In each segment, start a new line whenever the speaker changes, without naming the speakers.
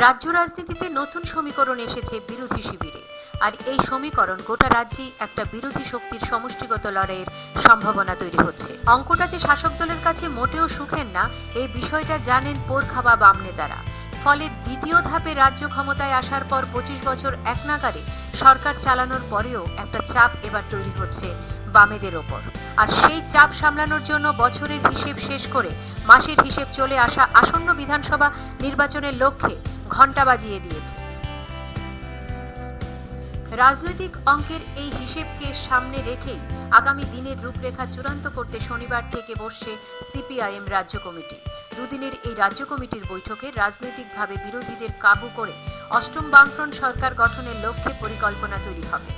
রাজ্য রাজনীতিতে নতুন সমীকরণ এসেছে বিরোধী শিবিরে। আর এই সমীকরণ গোটা রাজ্যেই একটা বিরোধী শক্তির সমষ্টিগত লড়াইয়ের সম্ভাবনা তৈরি হচ্ছে। অঙ্কটা যে শাসক দলের কাছে মোটেও সুখের না, এই বিষয়টা জানেন পোর খাওয়া বাম নেতারা। ফলে দ্বিতীয় ধাপে রাজ্য ক্ষমতায় আসার পর 25 বছর একনাগাড়ে সরকার চালানোর পরেও একটা চাপ এবার তৈরি হচ্ছে বামেদের ওপর। আর সেই চাপ সামলানোর জন্য বছরের হিসেব শেষ করে মাসের হিসেব চলে আসা আসন্ন বিধানসভা নির্বাচনের লক্ষ্যে ঘণ্টা বাজিয়ে দিয়েছে। রাজনৈতিক অঙ্কের এই হিসেবকে সামনে রেখেই আগামী দিনের রূপরেখা চূড়ান্ত করতে শনিবার থেকে বসছে সিপিআইএম রাজ্য কমিটি। দুদিনের এই রাজ্য কমিটির বৈঠকে রাজনৈতিকভাবে বিরোধীদের কাবু করে অষ্টম বামফ্রন্ট সরকার গঠনের লক্ষ্যে পরিকল্পনা তৈরি হবে।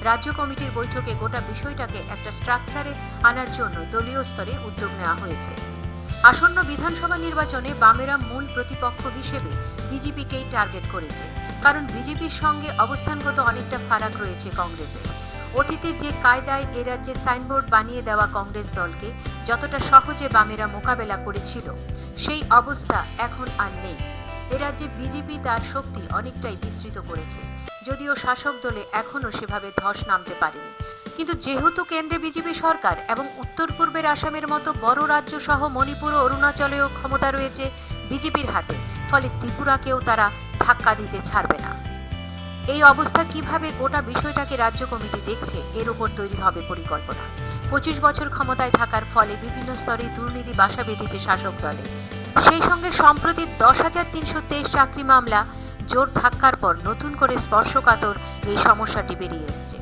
রাজ্য কমিটির বৈঠকে গোটা বিষয়টাকে একটা স্ট্রাকচারে আনার জন্য দলীয় স্তরে উদ্যোগ নেওয়া হয়েছে। আসন্ন বিধানসভা নির্বাচনে বামেরা মূল প্রতিপক্ষ হিসেবে বিজেপিকেই টার্গেট করেছে, কারণ বিজেপির সঙ্গে অবস্থানগত অনেকটা ফারাক রয়েছে কংগ্রেসের। অতীতে যে কায়দায় এ রাজ্যে সাইনবোর্ড বানিয়ে দেওয়া কংগ্রেস দলকে যতটা সহজে বামেরা মোকাবেলা করেছিল, সেই অবস্থা এখন আর নেই। এ রাজ্যে বিজেপি তার শক্তি অনেকটাই বিস্তৃত করেছে, যদিও শাসক দলে এখনও সেভাবে ধস নামতে পারেনি। কিন্তু যেহেতু কেন্দ্রে বিজেপি সরকার এবং উত্তর পূর্বের আসামের মতো বড় রাজ্য সহ মণিপুর ও অরুণাচলেও ক্ষমতা রয়েছে বিজেপির হাতে, ফলে ত্রিপুরাকেও তারা ধাক্কা দিতে ছাড়বে না। এই অবস্থা কিভাবে গোটা বিষয়টাকে রাজ্য কমিটি দেখছে, এর উপর তৈরি হবে পরিকল্পনা। 25 বছর ক্ষমতায় থাকার ফলে বিভিন্ন স্তরে দুর্নীতি বাসা বেঁধেছে শাসক দলে। সেই সঙ্গে সম্প্রতি 10,323 চাকরি মামলা জোর ধাক্কার পর নতুন করে স্পর্শকাতর এই সমস্যাটি বেরিয়ে এসছে।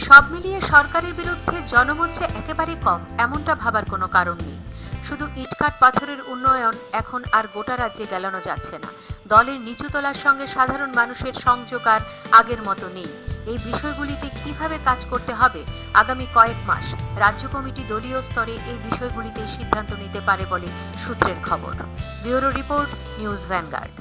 সব মিলিয়ে সরকারের বিরুদ্ধে জনমত যে একেবারে কম এমনটা ভাবার কোনো কারণ নেই। শুধু ইটকাট পাথরের উন্নয়ন এখন আর গোটা রাজ্যে গেলানো যাচ্ছে না। দলের নিচুতলার সঙ্গে সাধারণ মানুষের সংযোগ আর আগের মতো নেই। এই বিষয়গুলিতে কিভাবে কাজ করতে হবে আগামী কয়েক মাস রাজ্য কমিটি দলীয় স্তরে এই বিষয়গুলিতে সিদ্ধান্ত নিতে পারে বলে সূত্রের খবর। Bureau report, news vanguard.